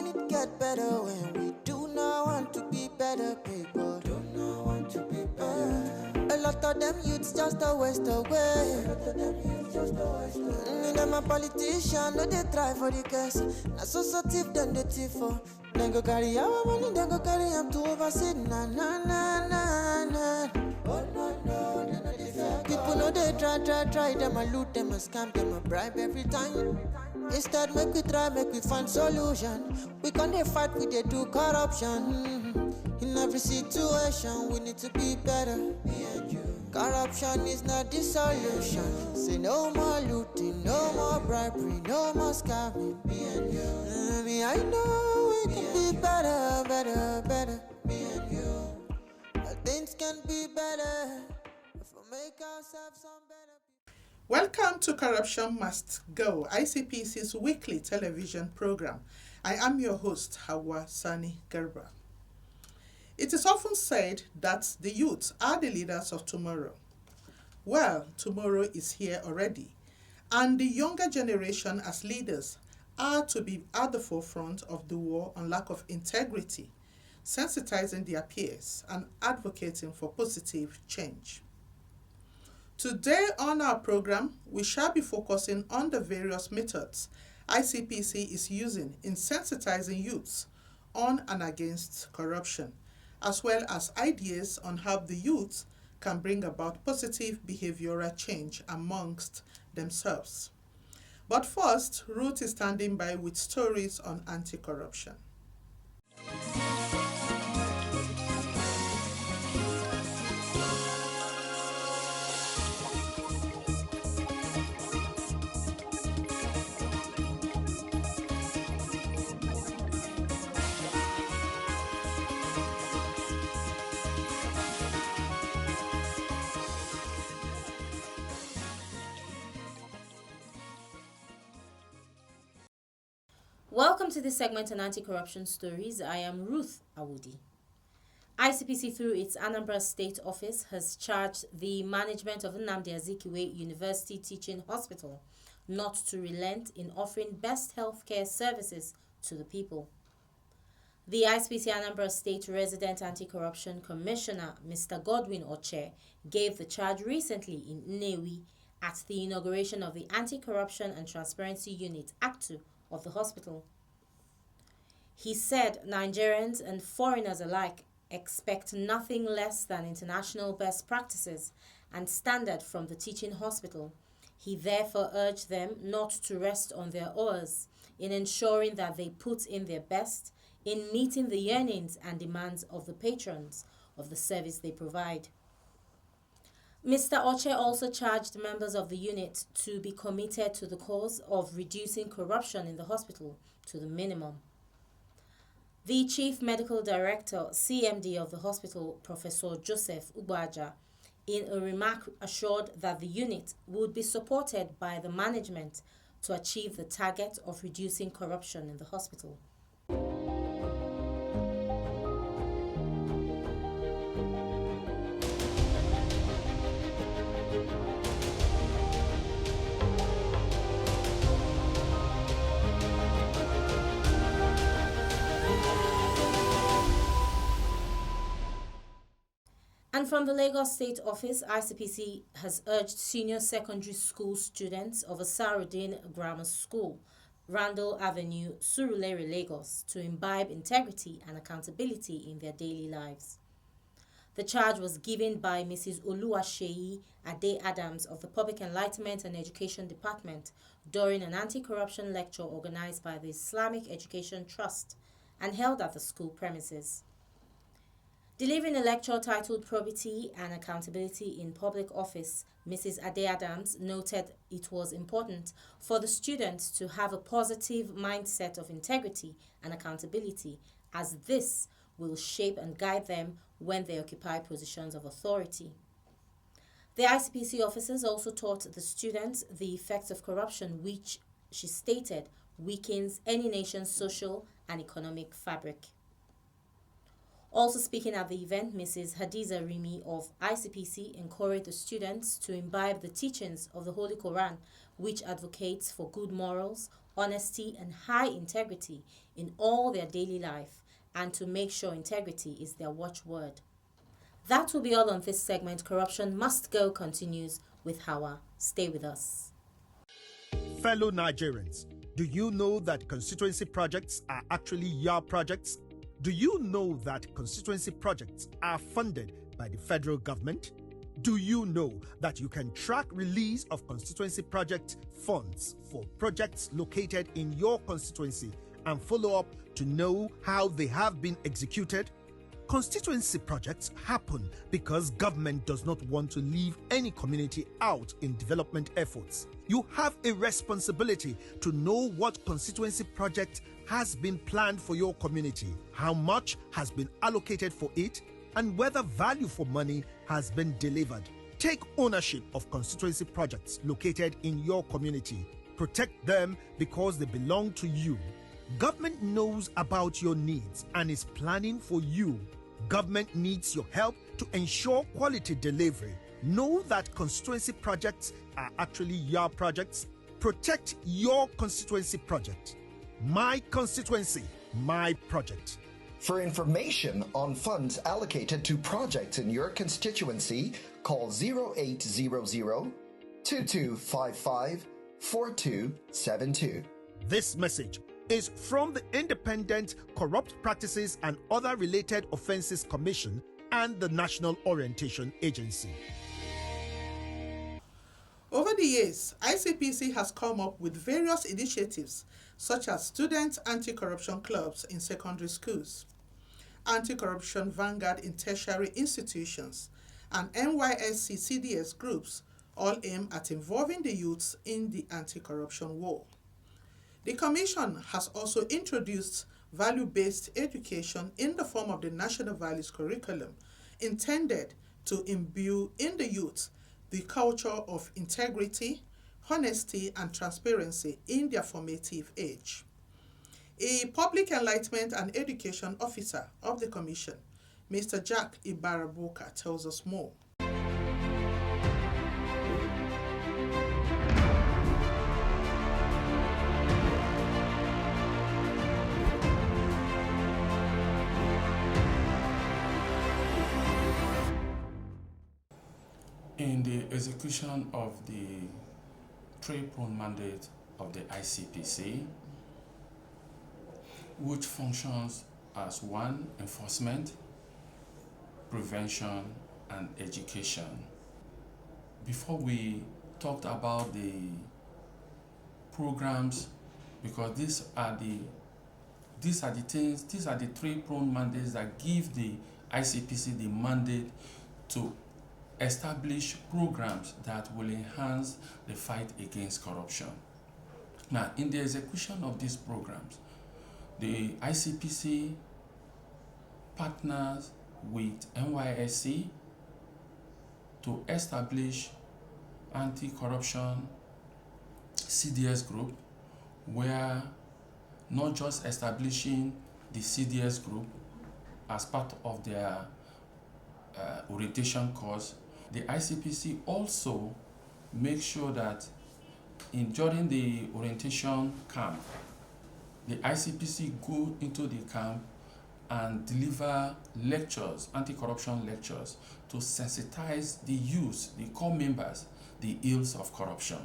can it get better when we do not want to be better people? Do not want to be better. A lot of them youths just a waste away. A lot of them youths just a waste away. Them a politician, no they try for the case. Na so thief, then they thief for. Then go carry our money, then go carry them to oversee. Na na na na na. Oh no no, they no dey people know they try. Them a loot, them a scam, them a bribe every time. Instead, make we find solution. We can't fight, we they do corruption. In every situation, we need to be better. Me and you. Corruption is not the solution. Say no more looting, no more bribery, no more scamming. Me and you. Me, I know we can be better. Me and you. But things can be better if we make ourselves some better. Welcome to Corruption Must Go, ICPC's weekly television program. I am your host, Hawa Sani Garba. It is often said that the youth are the leaders of tomorrow. Well, tomorrow is here already, and the younger generation as leaders are to be at the forefront of the war on lack of integrity, sensitizing their peers and advocating for positive change. Today on our program, we shall be focusing on the various methods ICPC is using in sensitizing youths on and against corruption, as well as ideas on how the youth can bring about positive behavioral change amongst themselves. But first, Ruth is standing by with stories on anti-corruption. Welcome to this segment on anti-corruption stories. I am Ruth Awudi. ICPC, through its Anambra State Office, has charged the management of Nnamdi Azikiwe University Teaching Hospital not to relent in offering best healthcare services to the people. The ICPC Anambra State Resident Anti-Corruption Commissioner, Mr. Godwin Oche, gave the charge recently in Nnewi at the inauguration of the Anti-Corruption and Transparency Unit, ACTU, of the hospital. He said Nigerians and foreigners alike expect nothing less than international best practices and standard from the teaching hospital. He therefore urged them not to rest on their oars in ensuring that they put in their best in meeting the yearnings and demands of the patrons of the service they provide. Mr. Oche also charged members of the unit to be committed to the cause of reducing corruption in the hospital to the minimum. The Chief Medical Director, CMD of the hospital, Professor Joseph Ubaja, in a remark assured that the unit would be supported by the management to achieve the target of reducing corruption in the hospital. And from the Lagos State Office, ICPC has urged senior secondary school students of Asarudin Grammar School, Randall Avenue, Surulere, Lagos, to imbibe integrity and accountability in their daily lives. The charge was given by Mrs. Oluwaseyi Ade Adams of the Public Enlightenment and Education Department during an anti-corruption lecture organized by the Islamic Education Trust and held at the school premises. Delivering a lecture titled Probity and Accountability in Public Office, Mrs. Ade Adams noted it was important for the students to have a positive mindset of integrity and accountability, as this will shape and guide them when they occupy positions of authority. The ICPC officers also taught the students the effects of corruption, which, she stated, weakens any nation's social and economic fabric. Also speaking at the event, Mrs. Hadiza Rimi of ICPC encouraged the students to imbibe the teachings of the Holy Quran, which advocates for good morals, honesty, and high integrity in all their daily life, and to make sure integrity is their watchword. That will be all on this segment. Corruption Must Go continues with Hawa. Stay with us. Fellow Nigerians, do you know that constituency projects are actually your projects? Do you know that constituency projects are funded by the federal government? Do you know that you can track release of constituency project funds for projects located in your constituency and follow up to know how they have been executed? Constituency projects happen because government does not want to leave any community out in development efforts. You have a responsibility to know what constituency project has been planned for your community, how much has been allocated for it, and whether value for money has been delivered. Take ownership of constituency projects located in your community. Protect them because they belong to you. Government knows about your needs and is planning for you. Government needs your help to ensure quality delivery. Know that constituency projects are actually your projects. Protect your constituency project. My constituency, my project. For information on funds allocated to projects in your constituency, call 0800 2255 4272. This message is from the Independent Corrupt Practices and Other Related Offences Commission and the National Orientation Agency. Over the years, ICPC has come up with various initiatives such as Student Anti-Corruption Clubs in secondary schools, Anti-Corruption Vanguard in tertiary institutions, and NYSC CDS groups, all aimed at involving the youths in the anti-corruption war. The Commission has also introduced value-based education in the form of the National Values Curriculum, intended to imbue in the youth the culture of integrity, honesty, and transparency in their formative age. A Public Enlightenment and Education Officer of the Commission, Mr. Jack Ibarabuka, tells us more. In the execution of the three-pronged mandate of the ICPC, which functions as one, enforcement, prevention, and education. Before we talked about the programs, because these are the three-pronged mandates that give the ICPC the mandate to establish programs that will enhance the fight against corruption. Now, in the execution of these programs, the ICPC partners with NYSC to establish anti-corruption CDS group, where not just establishing the CDS group as part of their orientation course, the ICPC also makes sure that during the orientation camp, the ICPC go into the camp and deliver lectures, anti-corruption lectures, to sensitize the youth, the core members, the ills of corruption.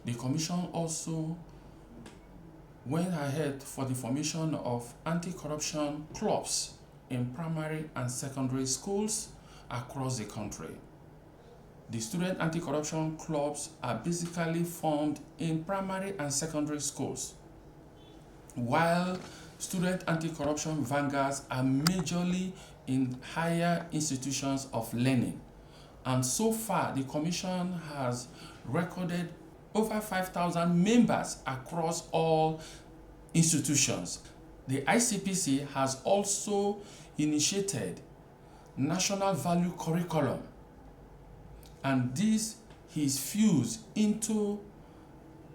The Commission also went ahead for the formation of anti-corruption clubs in primary and secondary schools across the country. The student anti-corruption clubs are basically formed in primary and secondary schools, while student anti-corruption vanguards are majorly in higher institutions of learning. And so far, the Commission has recorded over 5,000 members across all institutions. The ICPC has also initiated National Value Curriculum, and this is fused into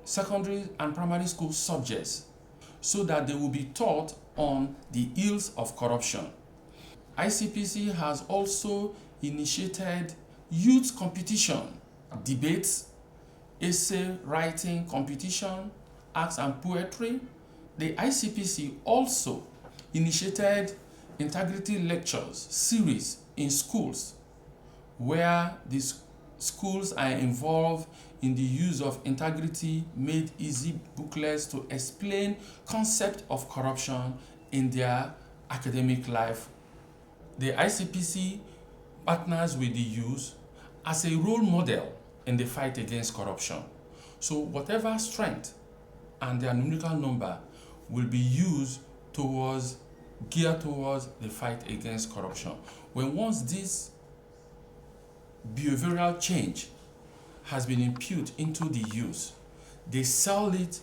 secondary and primary school subjects so that they will be taught on the ills of corruption. ICPC has also initiated youth competition, debates, essay writing competition, arts and poetry, the ICPC also initiated integrity lectures series in schools where these schools are involved in the use of integrity made easy booklets to explain concept of corruption in their academic life. The ICPC partners with the youth as a role model in the fight against corruption. So whatever strength and their numerical number will be used geared towards the fight against corruption. When once this behavioral change has been imputed into the youth, they sell it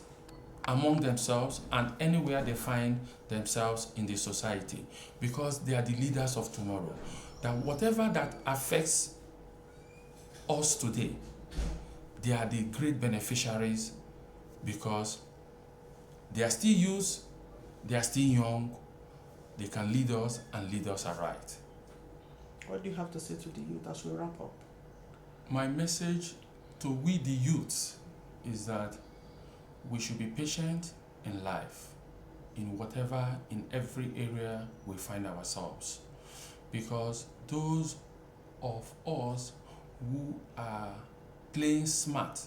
among themselves and anywhere they find themselves in the society, because they are the leaders of tomorrow. That whatever that affects us today, they are the great beneficiaries, because they are still youth, they are still young, they can lead us and lead us aright. What do you have to say to the youth as we wrap up? My message to we the youths is that we should be patient in life, in every area we find ourselves, because those of us who are playing smart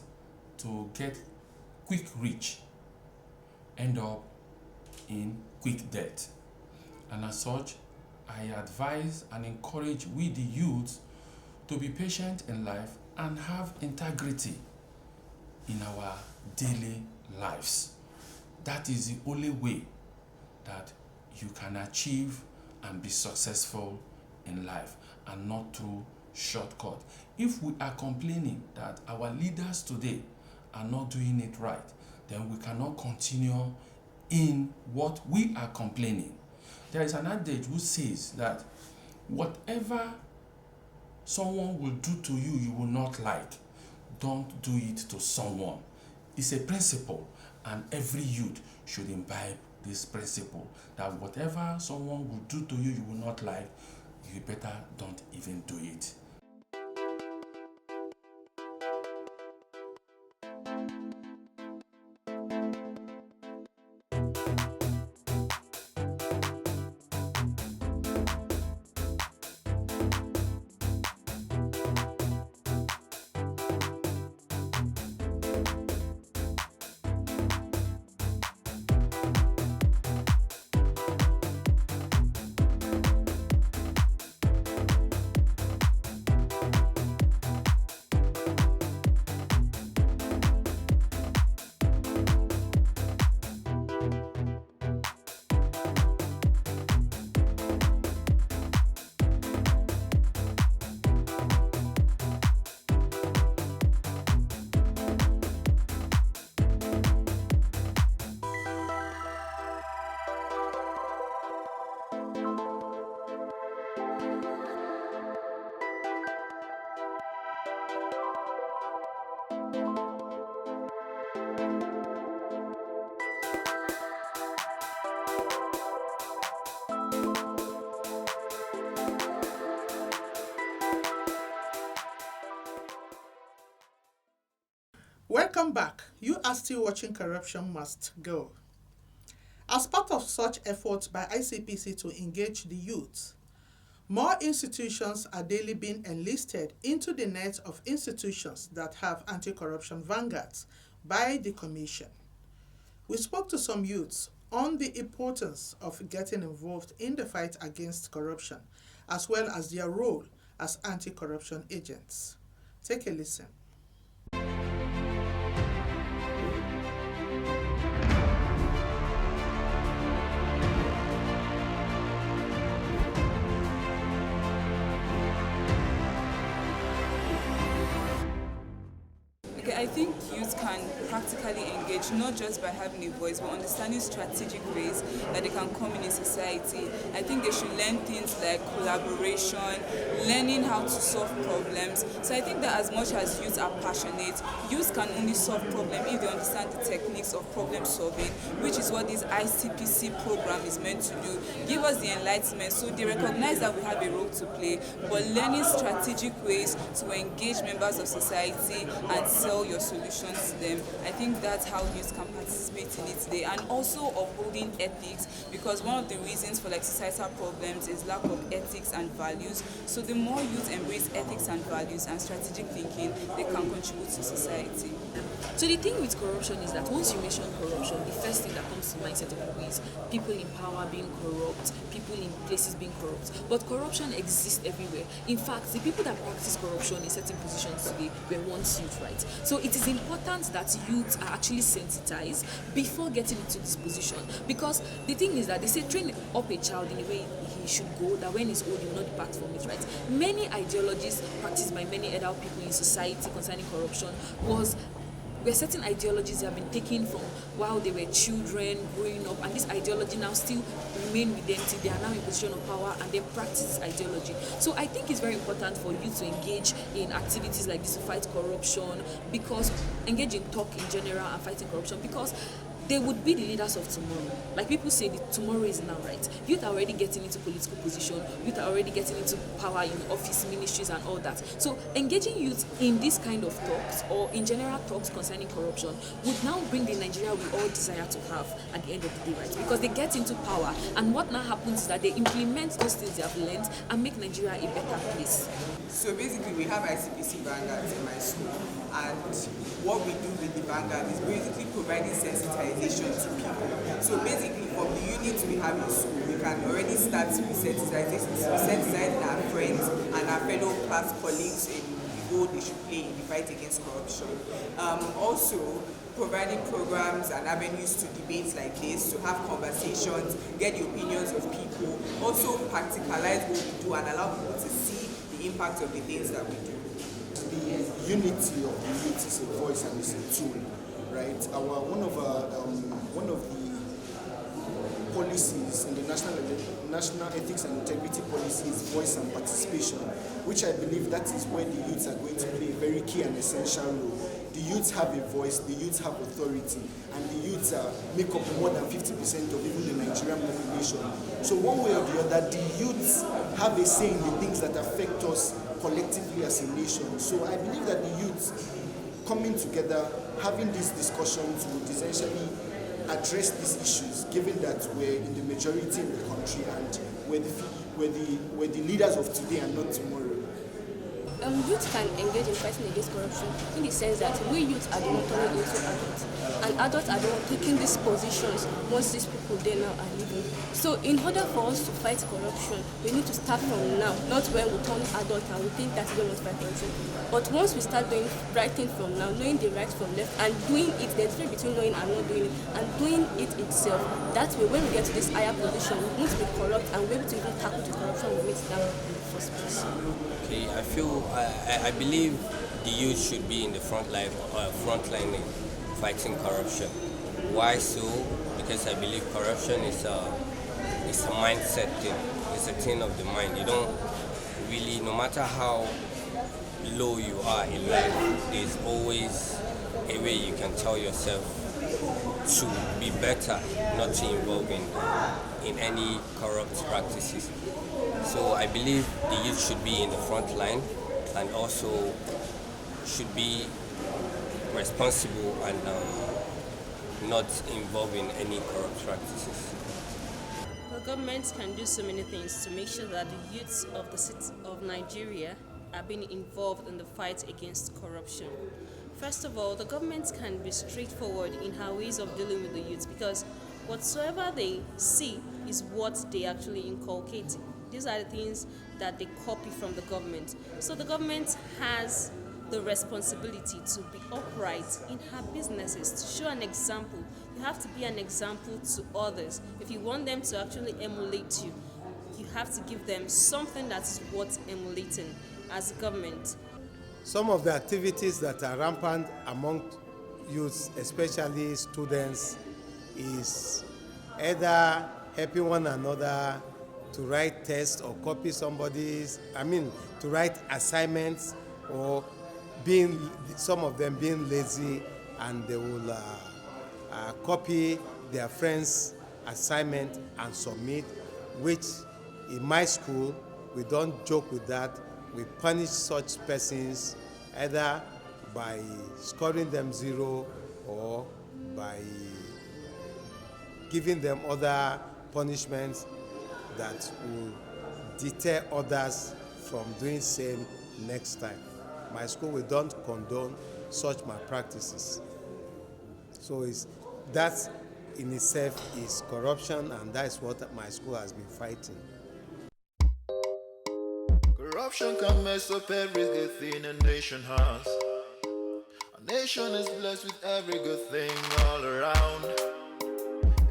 to get quick rich end up in quick debt. And as such, I advise and encourage we the youth to be patient in life and have integrity in our daily lives. That is the only way that you can achieve and be successful in life, and not through shortcut. If we are complaining that our leaders today are not doing it right, then we cannot continue in what we are complaining. There is an adage who says that whatever someone will do to you, you will not like, don't do it to someone. It's a principle, and every youth should imbibe this principle, that whatever someone will do to you, you will not like, you better don't even do it. Welcome back. You are still watching Corruption Must Go. As part of such efforts by ICPC to engage the youth, more institutions are daily being enlisted into the net of institutions that have anti-corruption vanguards by the Commission. We spoke to some youths on the importance of getting involved in the fight against corruption, as well as their role as anti-corruption agents. Take a listen. I think youth can practically engage not just by having a voice, but understanding strategic ways that they can come in society. I think they should learn things like collaboration, learning how to solve problems. So I think that as much as youth are passionate, youth can only solve problems if they understand the techniques of problem solving, which is what this ICPC program is meant to do. Give us the enlightenment so they recognize that we have a role to play, but learning strategic ways to engage members of society and sell your your solutions to them. I think that's how youth can participate in it today, and also upholding ethics, because one of the reasons for like societal problems is lack of ethics and values. So the more youth embrace ethics and values and strategic thinking, they can contribute to society. So the thing with corruption is that once you mention corruption, the first thing that comes to the mindset of people is people in power being corrupt, people in places being corrupt. But corruption exists everywhere. In fact, the people that practice corruption in certain positions today were once youth, right? So it is important that youth are actually sensitized before getting into this position. Because the thing is that they say train up a child in the way he should go, that when he's old he will not depart from it, right? Many ideologies practiced by many adult people in society concerning corruption were certain ideologies that have been taken from while they were children growing up, and this ideology now still remain with them till they are now in position of power and they practice this ideology. So I think it's very important for youth to engage in activities like this to fight corruption, because engage in talk in general and fighting corruption, because they would be the leaders of tomorrow. Like people say, the tomorrow is now, right? Youth are already getting into political position, youth are already getting into power in office, ministries and all that. So engaging youth in this kind of talks, or in general talks concerning corruption, would now bring the Nigeria we all desire to have at the end of the day, right? Because they get into power, and what now happens is that they implement those things they have learned and make Nigeria a better place. So basically we have ICPC Vanguards in my school, and what we do with the Vanguard is basically providing sensitization to people. So basically from the units we have in school, we can already start with sensitizing our friends and our fellow class colleagues in the role they should play in the fight against corruption. Also providing programs and avenues to debates like this, to have conversations, get the opinions of people, also practicalize what we do and allow people to see the impact of the things that we do. The unity of the youth is a voice and is a tool, right? One of the policies in the national ethics and integrity policy is voice and participation, which I believe that is where the youths are going to play a very key and essential role. The youths have a voice, the youths have authority, and the youths make up more than 50% of even the Nigerian population. So one way or the other, the youths have a say in the things that affect us collectively as a nation. So I believe that the youths coming together, having these discussions would essentially address these issues, given that we're in the majority in the country and we're the leaders of today and not tomorrow. Youth can engage in fighting against corruption in the sense that we youth are the one turning into adults, and adults are the one taking these positions once these people there now are leaving. So in order for us to fight corruption, we need to start from now, not when we turn adult and we think that we don't want to fight corruption. But once we start doing right thing from now, knowing the right from left and doing it, the difference between knowing and not doing it, and doing it itself, that way when we get to this higher position, we won't be corrupt and we're able to even tackle the corruption we meet down in the first place. Okay, I believe the youth should be in the front line in fighting corruption. Why so? Because I believe corruption is a mindset thing. It's a thing of the mind. You don't really, no matter how low you are in life, there's always a way you can tell yourself to be better, not to involve in any corrupt practices. So I believe the youth should be in the front line and also should be responsible and not involved in any corrupt practices. Well, governments can do so many things to make sure that the youths of the city of Nigeria are being involved in the fight against corruption. First of all, the government can be straightforward in her ways of dealing with the youth, because whatsoever they see is what they actually inculcate. These are the things that they copy from the government. So the government has the responsibility to be upright in her businesses, to show an example. You have to be an example to others. If you want them to actually emulate you, you have to give them something that is worth emulating as a government. Some of the activities that are rampant among youths, especially students, is either helping one another to write tests or copy to write assignments, or some of them being lazy and they will copy their friends' assignment and submit, which in my school, we don't joke with that. We punish such persons either by scoring them zero or by giving them other punishments that will deter others from doing same next time. My school, we don't condone such malpractices. So that in itself is corruption, and that's what my school has been fighting. Corruption can mess up every good thing a nation has. A nation is blessed with every good thing all around.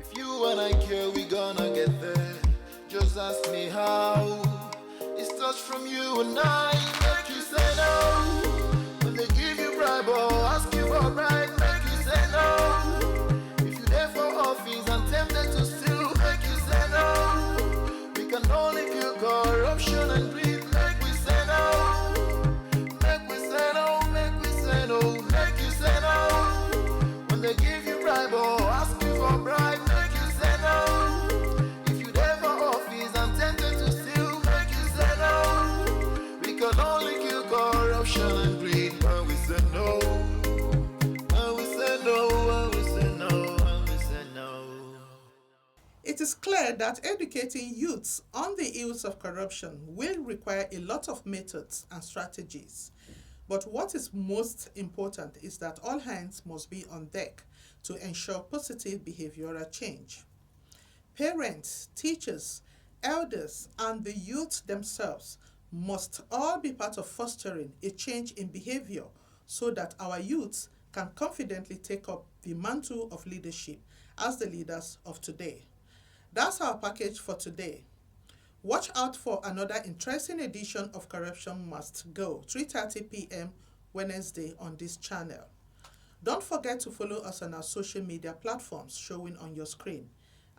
If you and I care, we gonna get there. Just ask me how. It starts from you and I. Make you say no. When they give you bribe or ask you for bribe, make you say no. If you're there for office and tempted to steal, make you say no. We can only kill corruption and greed. Make we say no. Make we say no. Make we say no. Make you say no. When they give you bribe or ask you for bribe, make you say no. If you're there for office and tempted to steal, make you say no. We can only kill corruption and greed when we say no. When we say no. When we say no. When we say no. It is clear that educating youths on the ills of corruption will require a lot of methods and strategies. But what is most important is that all hands must be on deck to ensure positive behavioral change. Parents, teachers, elders, and the youth themselves must all be part of fostering a change in behavior so that our youths can confidently take up the mantle of leadership as the leaders of today. That's our package for today. Watch out for another interesting edition of Corruption Must Go, 3:30 p.m. Wednesday on this channel. Don't forget to follow us on our social media platforms showing on your screen.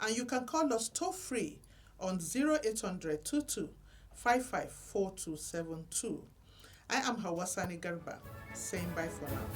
And you can call us toll-free on 0800 22 55 4272. I am Hawa Sani Garba, saying bye for now.